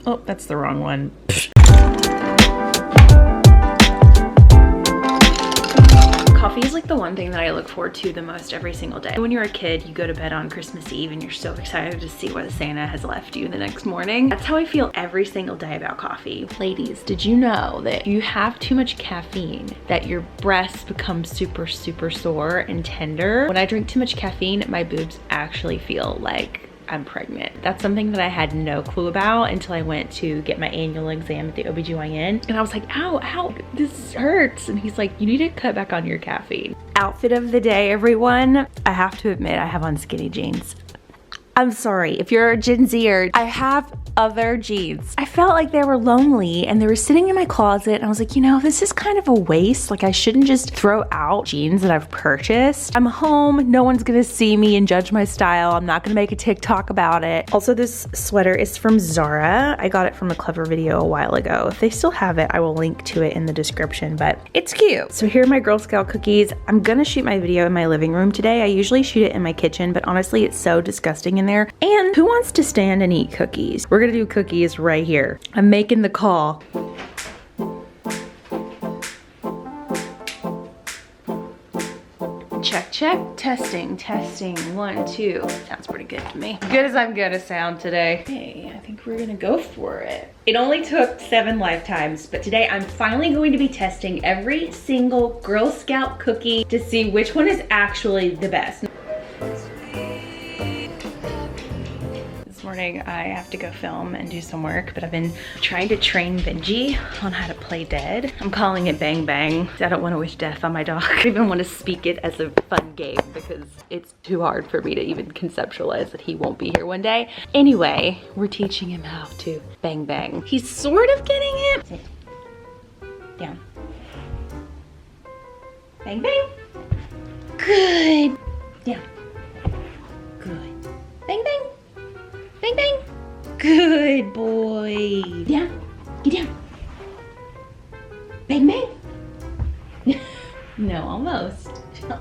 Oh, that's the wrong one. Coffee is like the one thing that I look forward to the most every single day. When you're a kid, you go to bed on Christmas Eve and you're so excited to see what Santa has left you the next morning. That's how I feel every single day about coffee. Ladies, did you know that you have too much caffeine, that your breasts become super sore and tender? When I drink too much caffeine, my boobs actually feel like I'm pregnant. That's something that I had no clue about until I went to get my annual exam at the OBGYN. And I was like, ow, this hurts. And he's like, you need to cut back on your caffeine. Outfit of the day, everyone. I have to admit, I have on skinny jeans. I'm sorry, if you're a Gen Zer, I have other jeans. I felt like they were lonely and they were sitting in my closet and I was like, you know, this is kind of a waste. Like I shouldn't just throw out jeans that I've purchased. I'm home, no one's gonna see me and judge my style. I'm not gonna make a TikTok about it. Also, this sweater is from Zara. I got it from a Clever video a while ago. If they still have it, I will link to it in the description, but it's cute. So here are my Girl Scout cookies. I'm gonna shoot my video in my living room today. I usually shoot it in my kitchen, but honestly, it's so disgusting in there. And who wants to stand and eat cookies? We're gonna do cookies right here. I'm making the call. Check, testing, 1, 2. Sounds pretty good to me. Good as I'm gonna sound today. Hey, I think we're gonna go for it. It only took 7 lifetimes, but today I'm finally going to be testing every single Girl Scout cookie to see which one is actually the best. Morning, I have to go film and do some work, but I've been trying to train Benji on how to play dead. I'm calling it Bang Bang. I don't want to wish death on my dog. I don't even want to speak it as a fun game because it's too hard for me to even conceptualize that he won't be here one day. Anyway, we're teaching him how to bang bang. He's sort of getting it. Sit. Down. Bang bang. Good. Down. Good. Bang bang. Bang, bang. Good boy. Down. Get down. Bang, bang. No, almost.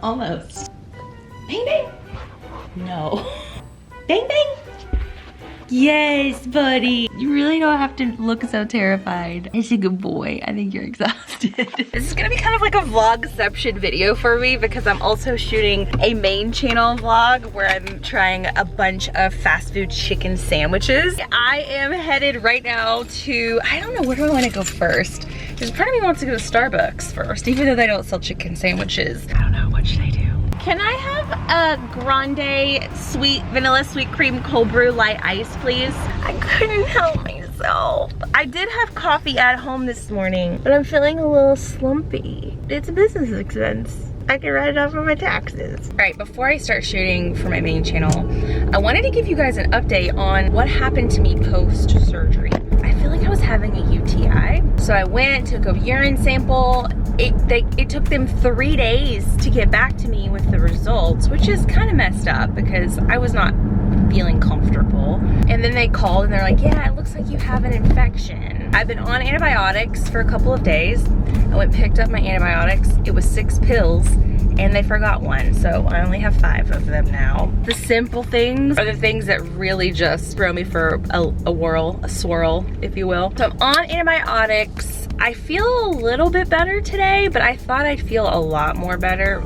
Almost. Bang, bang. No. Bang, bang. Yes, buddy. You really don't have to look so terrified. It's a good boy. I think you're exhausted. This is gonna be kind of like a vlogception video for me because I'm also shooting a main channel vlog where I'm trying a bunch of fast food chicken sandwiches. I am headed right now to, I don't know, where do I wanna go first? Because part of me wants to go to Starbucks first, even though they don't sell chicken sandwiches. I don't know, what should I do? Can I have a grande sweet vanilla sweet cream cold brew light ice, please? I couldn't help myself. I did have coffee at home this morning, but I'm feeling a little slumpy. It's a business expense. I can write it off on my taxes. All right, before I start shooting for my main channel, I wanted to give you guys an update on what happened to me post-surgery. I feel like I was having a UTI. So I went, took a urine sample. It took them 3 days to get back to me with the results, which is kind of messed up because I was not feeling comfortable. And then they called and they're like, yeah, it looks like you have an infection. I've been on antibiotics for a couple of days. I went and picked up my antibiotics. It was 6 pills and they forgot one. So I only have 5 of them now. The simple things are the things that really just throw me for a swirl, if you will. So I'm on antibiotics. I feel a little bit better today, but I thought I'd feel a lot more better.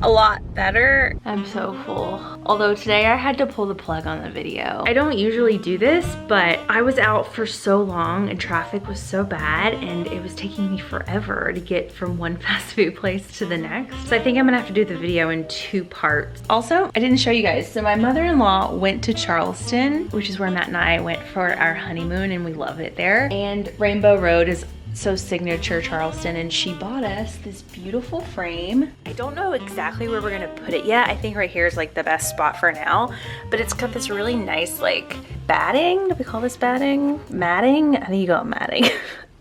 A lot better. I'm so full. Although today I had to pull the plug on the video. I don't usually do this, but I was out for so long and traffic was so bad and it was taking me forever to get from one fast food place to the next. So I think I'm gonna have to do the video in 2 parts. Also, I didn't show you guys. So my mother-in-law went to Charleston, which is where Matt and I went for our honeymoon and we love it there. And Rainbow Road is so signature Charleston, and she bought us this beautiful frame. I don't know exactly where we're gonna put it yet. I think right here is like the best spot for now, but it's got this really nice like batting. Do we call this batting? Matting? I think you call it matting.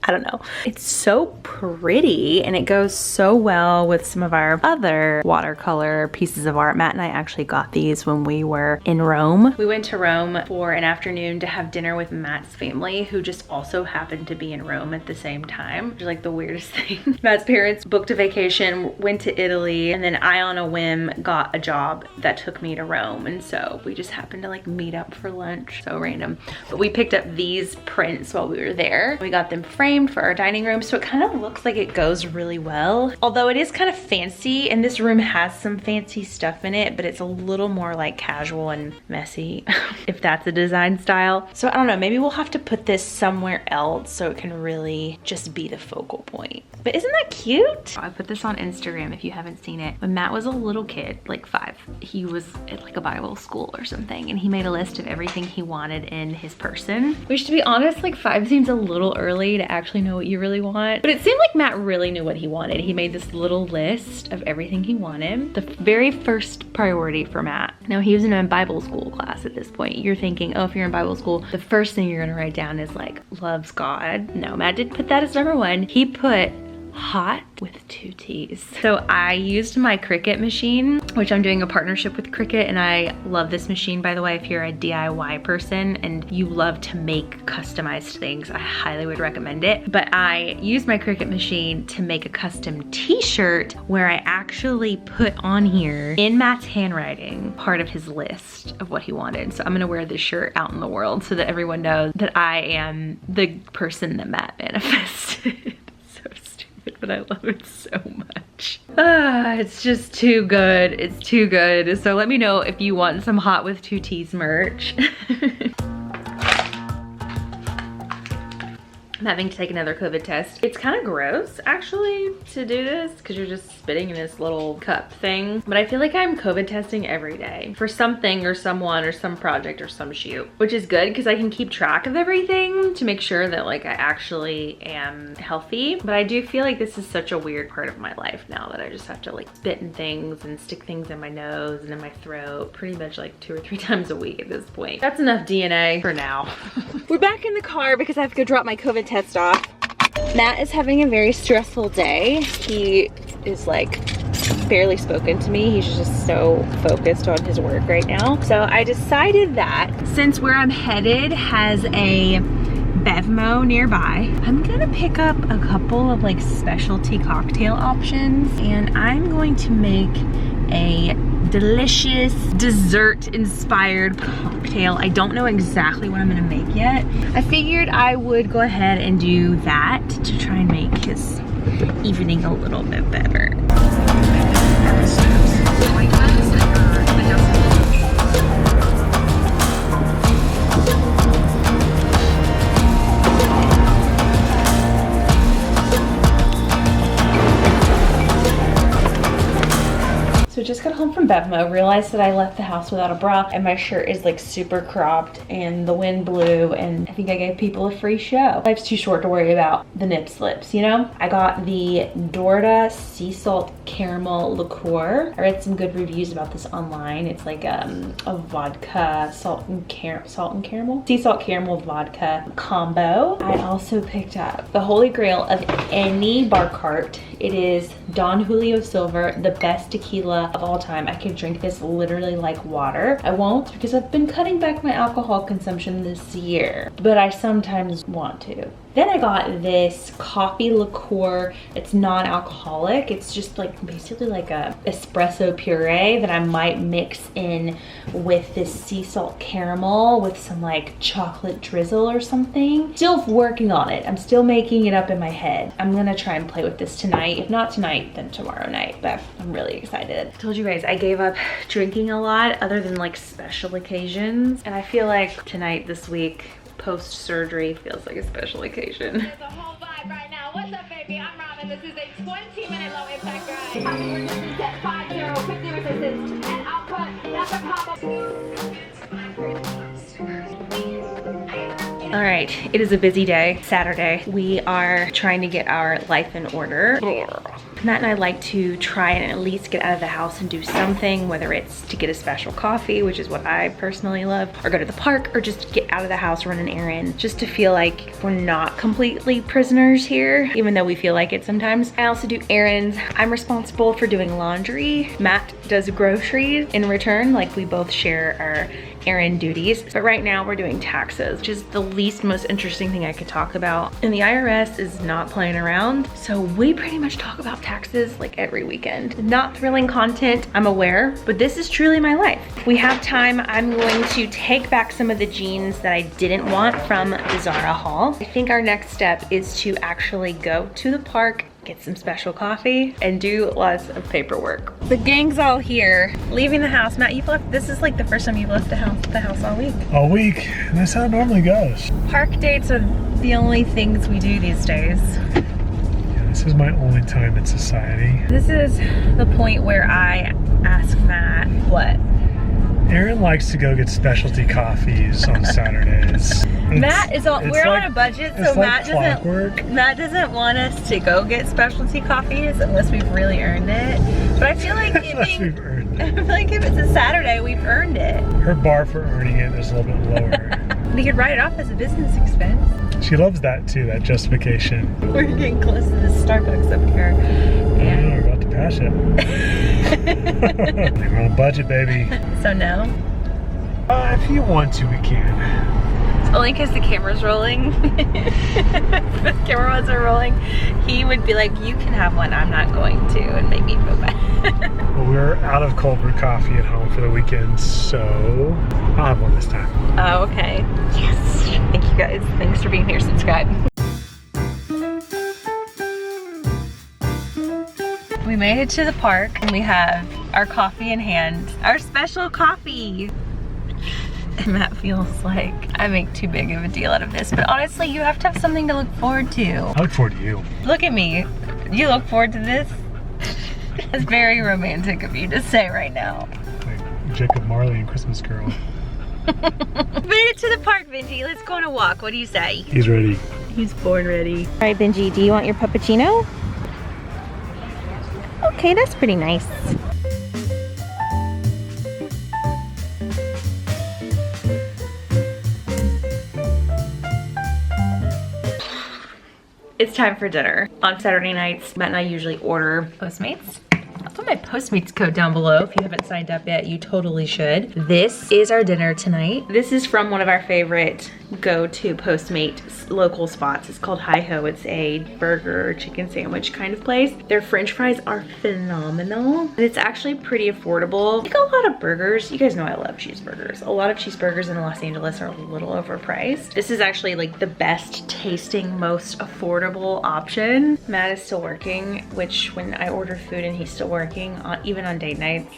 I don't know. It's so pretty and it goes so well with some of our other watercolor pieces of art. Matt and I actually got these when we were in Rome. We went to Rome for an afternoon to have dinner with Matt's family, who just also happened to be in Rome at the same time, which is like the weirdest thing. Matt's parents booked a vacation, went to Italy, and then I on a whim got a job that took me to Rome, and so we just happened to like meet up for lunch. So random. But we picked up these prints while we were there. We got them framed for our dining room, so it kind of looks like it goes really well. Although it is kind of fancy, and this room has some fancy stuff in it, but it's a little more like casual and messy, if that's a design style. So I don't know, maybe we'll have to put this somewhere else so it can really just be the focal point. But isn't that cute? I put this on Instagram if you haven't seen it. When Matt was a little kid, like 5, he was at like a Bible school or something, and he made a list of everything he wanted in his person. Which, to be honest, like 5 seems a little early to actually know what you really want. But it seemed like Matt really knew what he wanted. He made this little list of everything he wanted. The very first priority for Matt. Now, he was in a Bible school class at this point. You're thinking, oh, if you're in Bible school, the first thing you're gonna write down is like, loves God. No, Matt didn't put that as number 1. He put hot with 2 T's. So I used my Cricut machine, which I'm doing a partnership with Cricut, and I love this machine, by the way. If you're a DIY person and you love to make customized things, I highly would recommend it. But I used my Cricut machine to make a custom t-shirt where I actually put on here, in Matt's handwriting, part of his list of what he wanted. So I'm gonna wear this shirt out in the world so that everyone knows that I am the person that Matt manifested. But I love it so much. It's just too good. It's too good. So let me know if you want some hot with 2 T's merch. I'm having to take another COVID test. It's kind of gross, actually, to do this because you're just spitting in this little cup thing. But I feel like I'm COVID testing every day for something or someone or some project or some shoot, which is good because I can keep track of everything to make sure that like I actually am healthy. But I do feel like this is such a weird part of my life now that I just have to like spit in things and stick things in my nose and in my throat pretty much like 2 or 3 times a week at this point. That's enough DNA for now. We're back in the car because I have to go drop my COVID test off. Matt is having a very stressful day. He is like barely spoken to me. He's just so focused on his work right now. So I decided that since where I'm headed has a Bevmo nearby, I'm gonna pick up a couple of like specialty cocktail options, and I'm going to make a delicious dessert inspired cocktail. I don't know exactly what I'm gonna make yet. I figured I would go ahead and do that to try and make his evening a little bit better. So just got home from Bevmo, realized that I left the house without a bra, and my shirt is like super cropped and the wind blew, and I think I gave people a free show. Life's too short to worry about the nip slips, you know? I got the Dorda sea salt caramel liqueur. I read some good reviews about this online. It's like a vodka salt and caramel? Sea salt caramel vodka combo. I also picked up the holy grail of any bar cart. It is Don Julio Silver, the best tequila of all time. I could drink this literally like water. I won't because I've been cutting back my alcohol consumption this year, but I sometimes want to. Then I got this coffee liqueur. It's non-alcoholic. It's just like basically like a espresso puree that I might mix in with this sea salt caramel with some like chocolate drizzle or something. Still working on it. I'm still making it up in my head. I'm gonna try and play with this tonight. If not tonight, then tomorrow night, but I'm really excited. I told you guys I gave up drinking a lot other than like special occasions, and I feel like tonight, this week, post-surgery feels like a special occasion. There's a whole vibe right now. What's up, baby? I'm Robin. This is a 20-minute low impact ride. Popping resistance at 5-0, 50 resistance, and output. That's a pop-up. All right, it is a busy day, Saturday. We are trying to get our life in order. Matt and I like to try and at least get out of the house and do something, whether it's to get a special coffee, which is what I personally love, or go to the park, or just get out of the house, run an errand, just to feel like we're not completely prisoners here, even though we feel like it sometimes. I also do errands. I'm responsible for doing laundry. Matt does groceries in return, like we both share our errand duties. But right now we're doing taxes, which is the least most interesting thing I could talk about. And the IRS is not playing around. So we pretty much talk about taxes like every weekend. Not thrilling content, I'm aware, but this is truly my life. If we have time, I'm going to take back some of the jeans that I didn't want from the Zara haul. I think our next step is to actually go to the park, get some special coffee, and do lots of paperwork. The gang's all here, leaving the house. Matt, you've left, this is like the first time you've left the house all week. All week, that's how it normally goes. Park dates are the only things we do these days. Yeah, this is my only time in society. This is the point where I ask Matt, what? Aaron likes to go get specialty coffees on Saturdays. Matt is on, we're like, on a budget, so it's like clockwork. Matt doesn't want us to go get specialty coffees unless we've really earned it. But I feel like Unless we've earned I it. feel like if it's a Saturday, we've earned it. Her bar for earning it is a little bit lower. We could write it off as a business expense. She loves that too, that justification. We're getting close to the Starbucks up here. Yeah, we're about to pass it. We're on a budget, baby. So no? If you want to, we can. It's only because the camera's rolling. If the camera wasn't rolling, he would be like, you can have one, I'm not going to, and make me feel bad. Well, we're out of cold brew coffee at home for the weekend, so I'll have one this time. Oh, okay. Yes. Thank you guys. Thanks for being here. Subscribe. We made it to the park and we have our coffee in hand. Our special coffee. And Matt feels like I make too big of a deal out of this, but honestly, you have to have something to look forward to. I look forward to you. Look at me. You look forward to this? That's very romantic of you to say right now. Like Jacob Marley and Christmas Girl. Made it to the park, Benji. Let's go on a walk. What do you say? He's ready. He's born ready. All right, Benji, do you want your puppuccino? Okay, that's pretty nice. It's time for dinner. On Saturday nights, Matt and I usually order Postmates. I'll put my Postmates code down below. If you haven't signed up yet, you totally should. This is our dinner tonight. This is from one of our favorite go-to Postmates local spots. It's called Hi Ho. It's a burger, chicken sandwich kind of place. Their French fries are phenomenal. And it's actually pretty affordable. Like a lot of burgers, you guys know I love cheeseburgers. A lot of cheeseburgers in Los Angeles are a little overpriced. This is actually like the best tasting, most affordable option. Matt is still working, which when I order food and he's still working, even on date nights,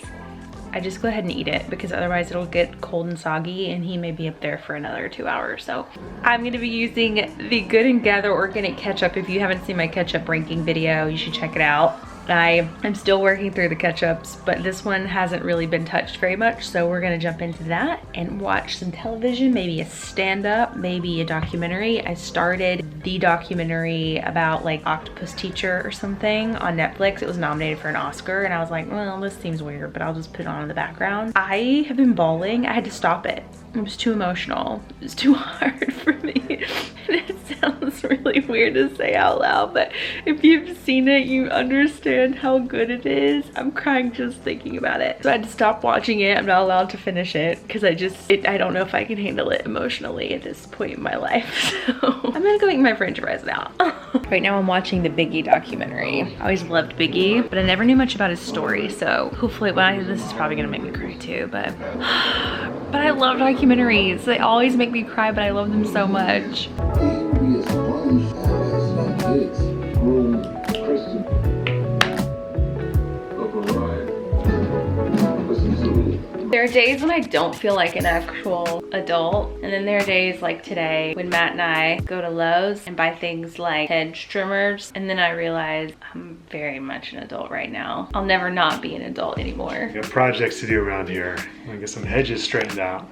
I just go ahead and eat it because otherwise it'll get cold and soggy and he may be up there for another 2 hours. So I'm gonna be using the Good and Gather organic ketchup. If you haven't seen my ketchup ranking video, you should check it out. I'm still working through the ketchups, but this one hasn't really been touched very much, so we're gonna jump into that and watch some television, maybe a stand-up, maybe a documentary. I started the documentary about like Octopus Teacher or something on Netflix. It was nominated for an Oscar, and I was like, well, this seems weird, but I'll just put it on in the background. I have been bawling. I had to stop it. It was too emotional. It was too hard for me. And it sounds really weird to say out loud, but if you've seen it, you understand how good it is. I'm crying just thinking about it. So I had to stop watching it. I'm not allowed to finish it because I don't know if I can handle it emotionally at this point in my life. So I'm gonna go eat my French fries now. Right now I'm watching the Biggie documentary. I always loved Biggie, but I never knew much about his story. So hopefully, this is probably gonna make me cry too, but I love documentaries. They always make me cry, but I love them so much. There are days when I don't feel like an actual adult, and then there are days like today when Matt and I go to Lowe's and buy things like hedge trimmers, and then I realize I'm very much an adult right now. I'll never not be an adult anymore. We got projects to do around here. I'm gonna get some hedges straightened out.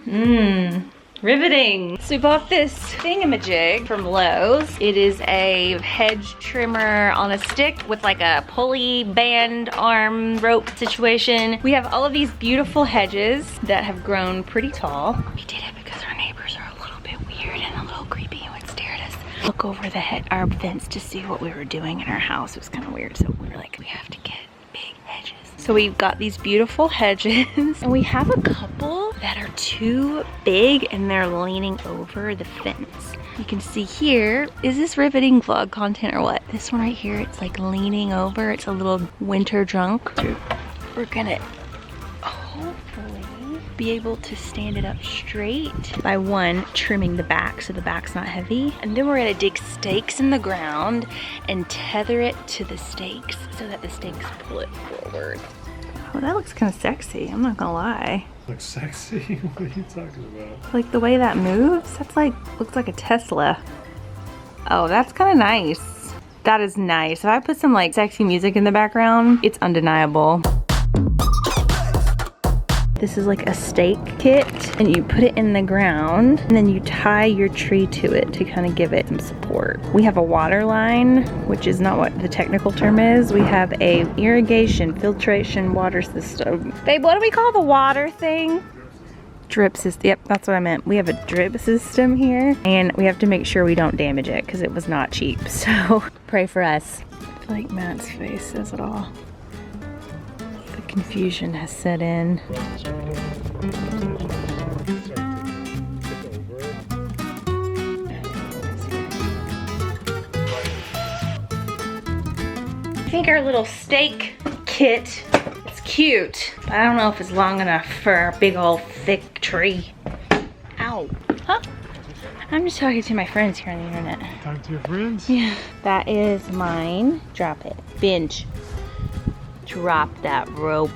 Riveting. So we bought this thingamajig from Lowe's. It is a hedge trimmer on a stick with like a pulley band arm rope situation. We have all of these beautiful hedges that have grown pretty tall. We did it because our neighbors are a little bit weird and a little creepy and would stare at us. Look over our fence to see what we were doing in our house. It was kind of weird, so we were like, we have to get big hedges. So we've got these beautiful hedges and we have a couple that are too big and they're leaning over the fence. You can see here, is this riveting vlog content or what? This one right here, it's like leaning over. It's a little winter junk. We're gonna hopefully be able to stand it up straight by one, trimming the back so the back's not heavy. And then we're gonna dig stakes in the ground and tether it to the stakes so that the stakes pull it forward. Oh, that looks kind of sexy, I'm not gonna lie. Looks sexy? What are you talking about? Like the way that moves, that's like, looks like a Tesla. Oh, that's kind of nice. That is nice. If I put some like sexy music in the background, it's undeniable. This is like a stake kit and you put it in the ground and then you tie your tree to it to kind of give it some support. We have a water line, which is not what the technical term is. We have a irrigation filtration water system. Babe, what do we call the water thing? Drip system. Yep, that's what I meant. We have a drip system here and we have to make sure we don't damage it because it was not cheap. So pray for us. I feel like Matt's face says it all. Confusion has set in. I think our little stake kit is cute, but I don't know if it's long enough for a big old thick tree. Ow. Huh? I'm just talking to my friends here on the internet. Talk to your friends? Yeah. That is mine. Drop it. Binge. Drop that rope.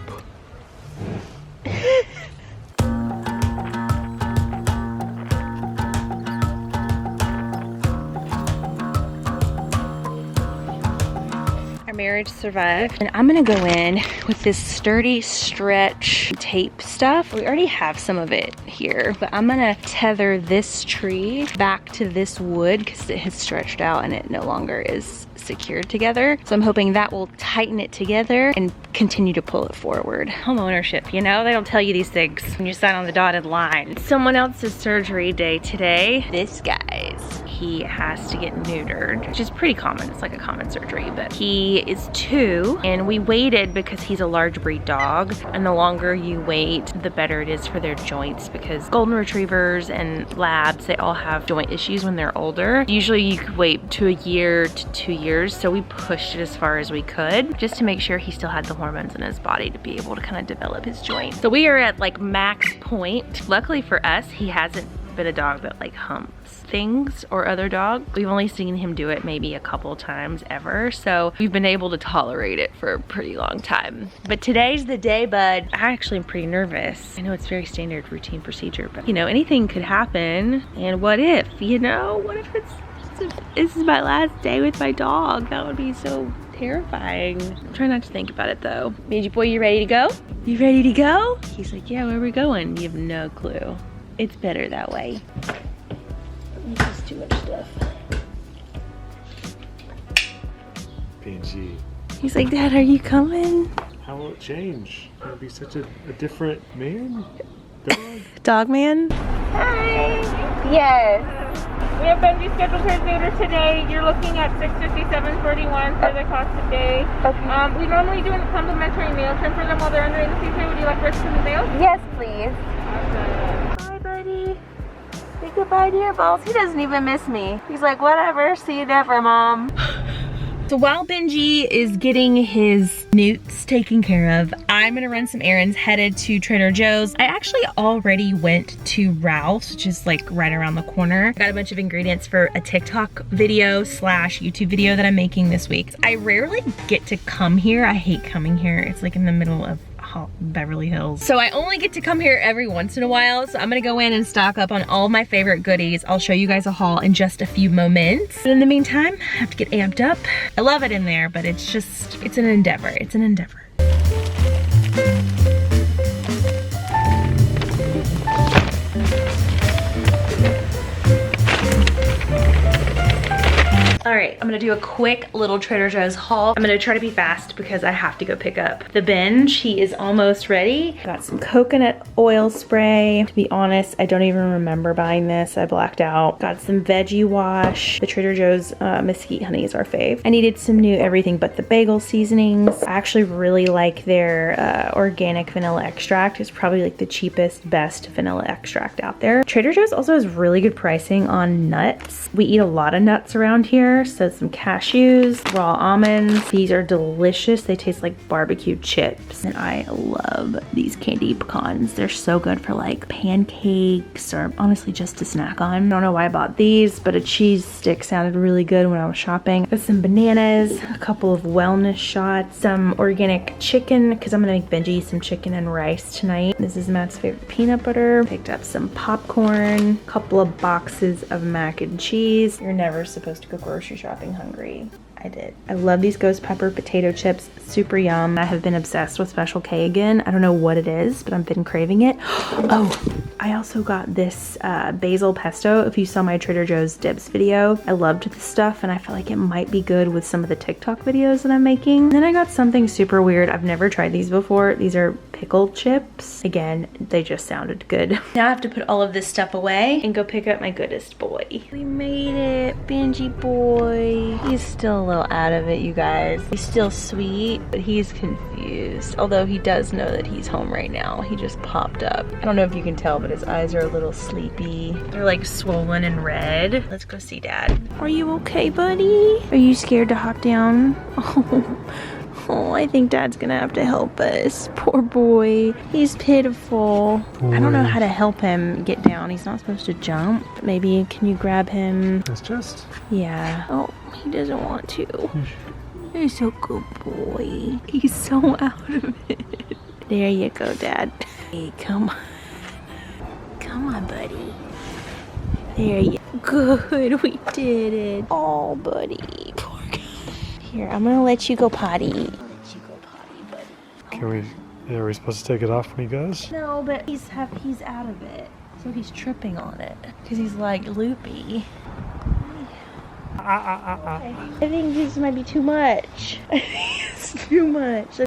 Our marriage survived, and I'm gonna go in with this sturdy stretch tape stuff. We already have some of it here, but I'm gonna tether this tree back to this wood because it has stretched out and it no longer is secured together. So I'm hoping that will tighten it together and continue to pull it forward. Home ownership, you know, they don't tell you these things when you sign on the dotted line. It's someone else's surgery day today. This guy's, he has to get neutered, which is pretty common. It's like a common surgery, but he is 2 and we waited because he's a large breed dog, and the longer you wait, the better it is for their joints because golden retrievers and labs, they all have joint issues when they're older. Usually you could wait to a year to 2 years, so we pushed it as far as we could just to make sure he still had the hormones in his body to be able to kind of develop his joints. So we are at like max point. Luckily for us, he hasn't been a dog that like humps things or other dogs. We've only seen him do it maybe a couple times ever, so we've been able to tolerate it for a pretty long time. But today's the day, bud. I actually am pretty nervous. I know it's very standard routine procedure, but you know, anything could happen. And what if, you know, what if this is my last day with my dog? That would be so terrifying. I'm trying not to think about it though. Benji boy, you ready to go? You ready to go? He's like, yeah, where are we going? You have no clue. It's better that way. This is too much stuff. Benji. He's like, Dad, are you coming? How will it change? You'll be such a different man? Dog? Dog man? Hi. Yes. We have Benji scheduled for his neuter today. You're looking at $657.41 for the cost today. Okay. We normally do a complimentary meal trim for them while they're under anesthesia. Would you like rest of the meal? Yes, please. Hi, buddy. Say goodbye to your balls. He doesn't even miss me. He's like, whatever, see you never, Mom. So while Benji is getting his newts taken care of, I'm gonna run some errands, headed to Trader Joe's. I actually already went to Ralph's, which is like right around the corner. Got a bunch of ingredients for a TikTok video / YouTube video that I'm making this week. I rarely get to come here. I hate coming here. It's like in the middle of Beverly Hills. So I only get to come here every once in a while. So I'm gonna go in and stock up on all my favorite goodies. I'll show you guys a haul in just a few moments. But in the meantime, I have to get amped up. I love it in there, but it's just, it's an endeavor. It's an endeavor. All right, I'm gonna do a quick little Trader Joe's haul. I'm gonna try to be fast because I have to go pick up the Benji. He is almost ready. Got some coconut oil spray. To be honest, I don't even remember buying this. I blacked out. Got some veggie wash. The Trader Joe's mesquite honey is our fave. I needed some new everything but the bagel seasonings. I actually really like their organic vanilla extract. It's probably like the cheapest, best vanilla extract out there. Trader Joe's also has really good pricing on nuts. We eat a lot of nuts around here. So some cashews, raw almonds. These are delicious. They taste like barbecue chips. And I love these candy pecans. They're so good for like pancakes or honestly just to snack on. I don't know why I bought these, but a cheese stick sounded really good when I was shopping. Got some bananas, a couple of wellness shots, some organic chicken because I'm gonna make Benji some chicken and rice tonight. This is Matt's favorite peanut butter. Picked up some popcorn, a couple of boxes of mac and cheese. You're never supposed to go grocery shopping hungry. I did. I love these ghost pepper potato chips. Super yum. I have been obsessed with Special K again. I don't know what it is, but I've been craving it. Oh, I also got this basil pesto. If you saw my Trader Joe's Dibs video, I loved this stuff and I feel like it might be good with some of the TikTok videos that I'm making. Then I got something super weird. I've never tried these before. These are pickle chips. Again, they just sounded good. Now I have to put all of this stuff away and go pick up my goodest boy. We made it, Benji boy. He's still a little out of it, you guys. He's still sweet, but he's confused. Although he does know that he's home right now. He just popped up. I don't know if you can tell, but his eyes are a little sleepy. They're like swollen and red. Let's go see Dad. Are you okay, buddy? Are you scared to hop down? Oh, I think Dad's gonna have to help us. Poor boy. He's pitiful. Boy. I don't know how to help him get down. He's not supposed to jump. Maybe can you grab him? It's just. Yeah. Oh, he doesn't want to. He's so good boy. He's so out of it. There you go, Dad. Hey, come on. Come on, buddy. There you go. Good, we did it. Oh, buddy. Poor guy. Here, I'm gonna let you go potty. I'll let you go potty, buddy. Are we supposed to take it off when he goes? No, but he's out of it. So he's tripping on it. Because he's like loopy. Okay. I think this might be too much. It's too much.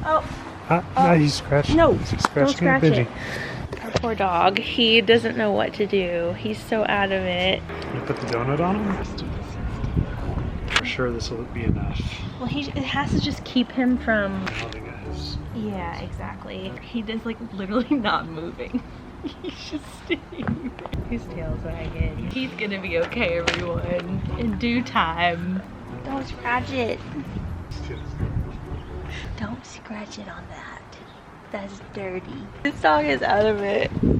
Oh. No, he's scratching. No, he's don't scratch Benji. it. Our poor dog. He doesn't know what to do. He's so out of it. You put the donut on him? For sure this will be enough. Well, it has to just keep him from... Yeah, exactly. He does like literally not moving. He's just staying there. His tail's wagging. He's gonna be okay, everyone. In due time. Don't scratch it. Don't scratch it on that. That's dirty. This dog is out of it.